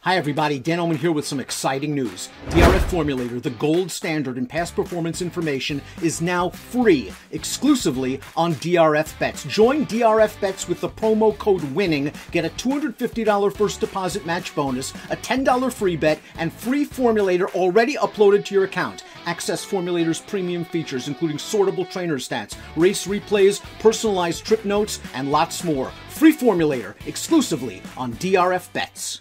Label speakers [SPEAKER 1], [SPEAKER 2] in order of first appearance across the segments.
[SPEAKER 1] Hi everybody, Dan Illman here with some exciting news. DRF Formulator, the gold standard in past performance information, is now free, exclusively on DRF Bets. Join DRF Bets with the promo code WINNING, get a $250 first deposit match bonus, a $10 free bet, and free Formulator already uploaded to your account. Access Formulator's premium features, including sortable trainer stats, race replays, personalized trip notes, and lots more. Free Formulator, exclusively on DRF Bets.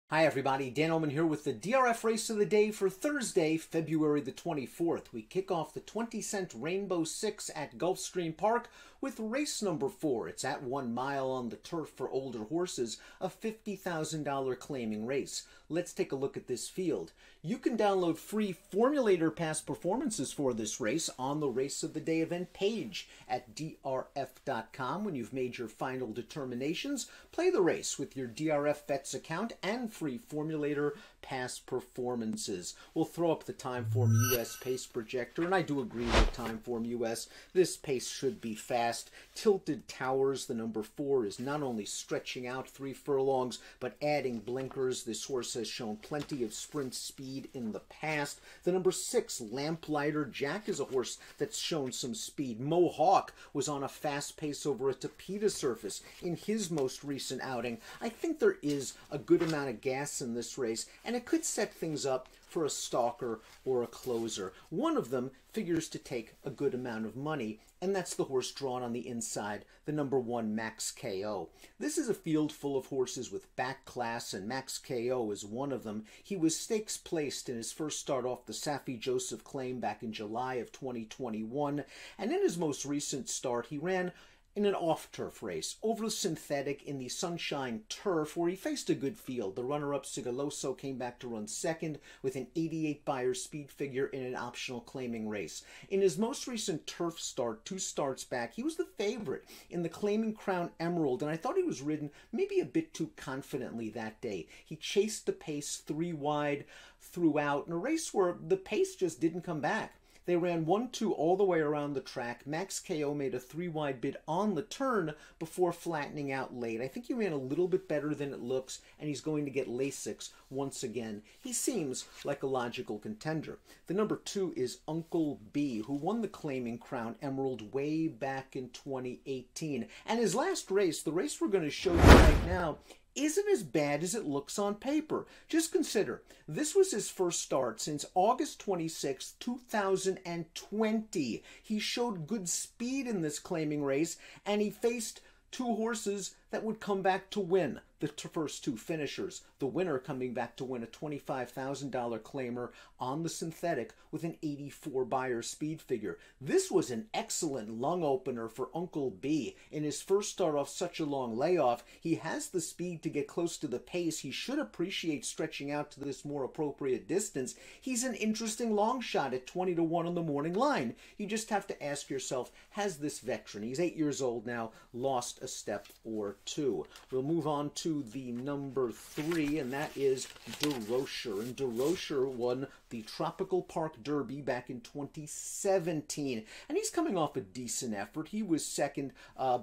[SPEAKER 1] Hi everybody, Dan Illman here with the DRF race of the day for Thursday, February the 24th. We kick off the 20-cent Rainbow Six at Gulfstream Park with race number 4. It's at 1 mile on the turf for older horses, a $50,000 claiming race. Let's take a look at this field. You can download free Formulator past performances for this race on the Race of the Day event page at DRF.com. When you've made your final determinations, play the race with your DRF Bets account and free Formulator past performances. We'll throw up the Timeform US pace projector, and I do agree with Timeform US. This pace should be fast. Tilted Towers, the number 4, is not only stretching out 3 furlongs, but adding blinkers. This horse has shown plenty of sprint speed in the past. The number 6, Lamplighter, Jack, is a horse that's shown some speed. Mohawk was on a fast pace over a Tapeta surface in his most recent outing. I think there is a good amount of gas in this race, and it could set things up for a stalker or a closer. One of them figures to take a good amount of money, and that's the horse drawn on the inside, the number 1, Max KO. This is a field full of horses with back class, and Max KO is one of them. He was stakes placed in his first start off the Safi Joseph Claim back in July of 2021, and in his most recent start he ran in an off-turf race, over synthetic in the Sunshine Turf, where he faced a good field. The runner-up Sigaloso came back to run second with an 88 Beyer speed figure in an optional claiming race. In his most recent turf start, 2 starts back, he was the favorite in the Claiming Crown Emerald, and I thought he was ridden maybe a bit too confidently that day. He chased the pace 3 wide throughout in a race where the pace just didn't come back. They ran 1-2 all the way around the track. Max KO made a 3 wide bid on the turn before flattening out late. I think he ran a little bit better than it looks, and he's going to get Lasix once again. He seems like a logical contender. The number 2 is Uncle B, who won the Claiming Crown Emerald way back in 2018. And his last race, the race we're going to show you right now, isn't as bad as it looks on paper. Just consider, this was his first start since August 26, 2020. He showed good speed in this claiming race, and he faced 2 horses that would come back to win, the first 2 finishers. The winner coming back to win a $25,000 claimer on the synthetic with an 84 Beyer speed figure. This was an excellent lung opener for Uncle B. In his first start off such a long layoff, he has the speed to get close to the pace. He should appreciate stretching out to this more appropriate distance. He's an interesting long shot at 20-1 on the morning line. You just have to ask yourself, has this veteran, he's 8 years old now, lost a step or 2? We'll move on to the number 3, and that is DeRocher. And DeRocher won the Tropical Park Derby back in 2017, and he's coming off a decent effort. He was second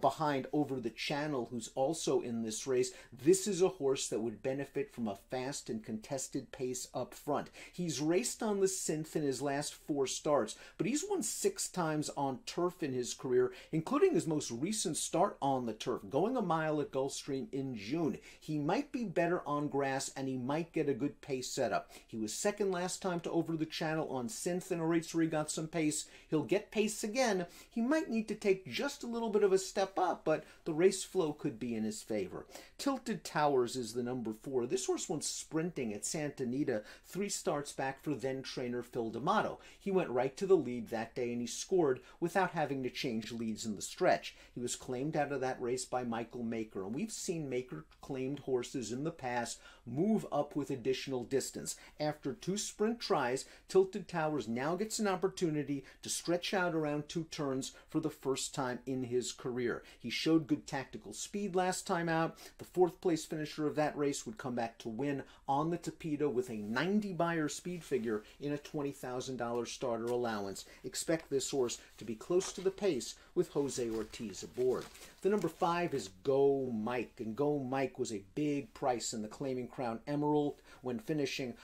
[SPEAKER 1] behind Over the Channel, who's also in this race. This is a horse that would benefit from a fast and contested pace up front. He's raced on the synth in his last 4 starts, but he's won 6 times on turf in his career, including his most recent start on the turf, going a mile at Gulfstream in June. He might be better on grass, and he might get a good pace setup. He was second last time to Over the Channel on synth in a race where he got some pace. He'll get pace again. He might need to take just a little bit of a step up, but the race flow could be in his favor. Tilted Towers is the number 4. This horse went sprinting at Santa Anita 3 starts back for then-trainer Phil D'Amato. He went right to the lead that day, and he scored without having to change leads in the stretch. He was claimed out of that race by Michael Maker, and we've seen Maker-claimed horses in the past move up with additional distance. After 2 sprint tries, Tilted Towers now gets an opportunity to stretch out around 2 turns for the first time in his career. He showed good tactical speed last time out. The 4th place finisher of that race would come back to win on the Tapeta with a 90 Beyer speed figure in a $20,000 starter allowance. Expect this horse to be close to the pace with Jose Ortiz aboard. The number 5 is Go Go Mike. And Go Mike was a big price in the Claiming Crown Emerald when finishing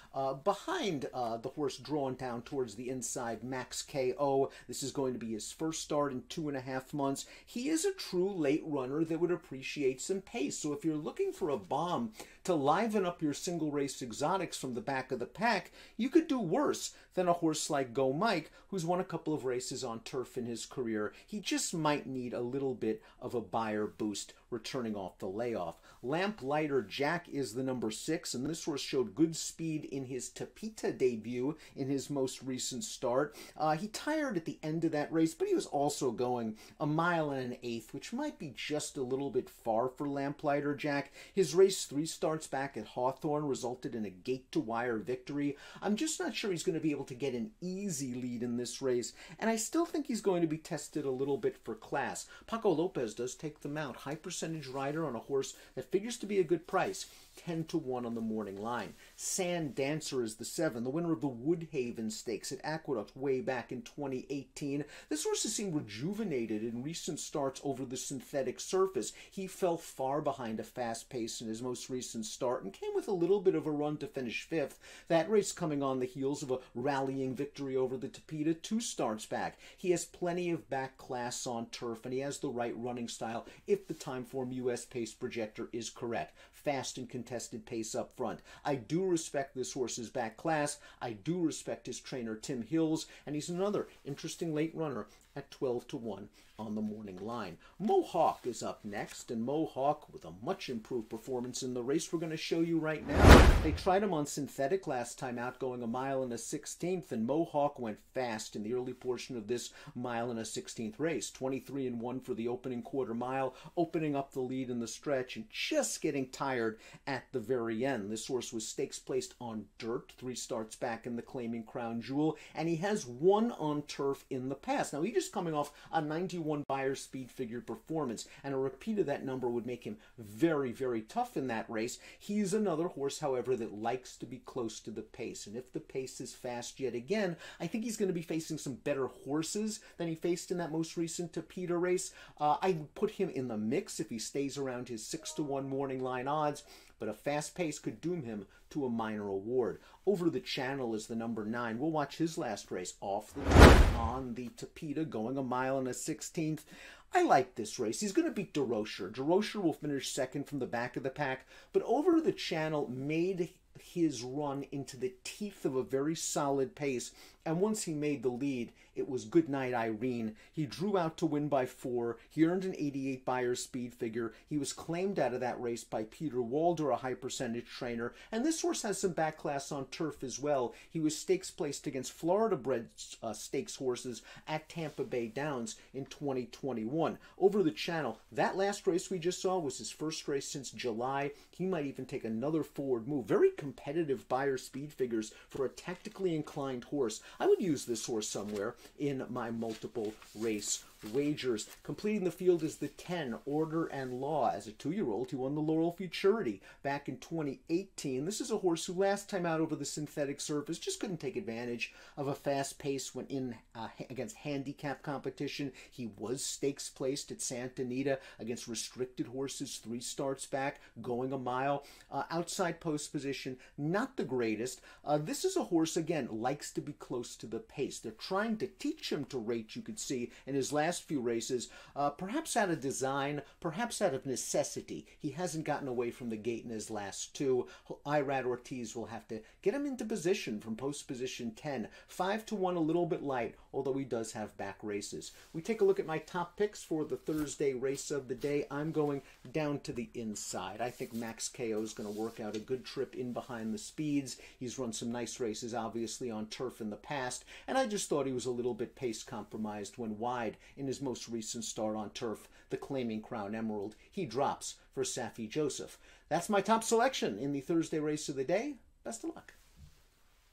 [SPEAKER 1] behind the horse drawn down towards the inside, Max KO. This is going to be his first start in 2.5 months. He is a true late runner that would appreciate some pace. So if you're looking for a bomb to liven up your single race exotics from the back of the pack, you could do worse than a horse like Go Mike, who's won a couple of races on turf in his career. He just might need a little bit of a buyer boost returning off the layoff. Lamplighter Jack is the number 6, and this horse showed good speed in his Tapita debut in his most recent start. He tired at the end of that race, but he was also going 1 1/8 miles, which might be just a little bit far for Lamplighter Jack. His race 3 starts back at Hawthorne resulted in a gate-to-wire victory. I'm just not sure he's going to be able to get an easy lead in this race, and I still think he's going to be tested a little bit for class. Paco Lopez does take the mount. High percentage rider on a horse that figures to be a good price. 10-1 on the morning line. Sand Dancer is the 7, the winner of the Woodhaven Stakes at Aqueduct way back in 2018. This horse has seemed rejuvenated in recent starts over the synthetic surface. He fell far behind a fast pace in his most recent start and came with a little bit of a run to finish 5th. That race coming on the heels of a rallying victory over the Tapita 2 starts back. He has plenty of back class on turf, and he has the right running style if the Timeform US pace projector is correct. Fast and contested pace up front. I do respect this horse's back class. I do respect his trainer Tim Hills, and he's another interesting late runner at 12-1 on the morning line. Mohawk is up next, and Mohawk with a much improved performance in the race we're going to show you right now. They tried him on synthetic last time out, going 1 1/16 miles, and Mohawk went fast in the early portion of this 1 1/16 miles race. 23-1 for the opening quarter mile, opening up the lead in the stretch and just getting tired at the very end. This horse was stakes placed on dirt 3 starts back in the Claiming Crown Jewel, and he has won on turf in the past. Now, he just coming off a 91 buyer speed figure performance, and a repeat of that number would make him very, very tough in that race. He's another horse, however, that likes to be close to the pace, and if the pace is fast yet again, I think he's going to be facing some better horses than he faced in that most recent Tapita race. I would put him in the mix if he stays around his 6-1 morning line odds, but a fast pace could doom him to a minor award. Over the Channel is the number 9. We'll watch his last race off the top on the Tapita, going 1 1/16 miles. I like this race. He's going to beat DeRocher. DeRocher will finish second from the back of the pack, but Over the Channel made his run into the teeth of a very solid pace, and once he made the lead, it was good night Irene. He drew out to win by 4. He earned an 88 buyer speed figure. He was claimed out of that race by Peter Walder, a high percentage trainer, and this horse has some back class on turf as well. He was stakes placed against Florida bred stakes horses at Tampa Bay Downs in 2021. Over the Channel, that last race we just saw was his first race since July. He might even take another forward move. Very competitive buyer speed figures for a tactically inclined horse. I would use this horse somewhere in my multiple race wagers. Completing the field is the 10, Order and Law. As a 2-year-old, he won the Laurel Futurity back in 2018. This is a horse who last time out over the synthetic surface just couldn't take advantage of a fast pace when in against handicap competition. He was stakes placed at Santa Anita against restricted horses 3 starts back, going 1 mile. Outside post position, not the greatest. This is a horse, again, likes to be close to the pace. They're trying to teach him to rate, you could see, in his last few races, perhaps out of design, perhaps out of necessity. He hasn't gotten away from the gate in his last 2. Irad Ortiz will have to get him into position from post position 10. 5-1, a little bit light, although he does have back races. We take a look at my top picks for the Thursday race of the day. I'm going down to the inside. I think Max KO is going to work out a good trip in behind the speeds. He's run some nice races, obviously, on turf in the past, and I just thought he was a little bit pace compromised when wide in his most recent start on turf, the Claiming Crown Emerald. He drops for Safi Joseph. That's my top selection in the Thursday race of the day. Best of luck.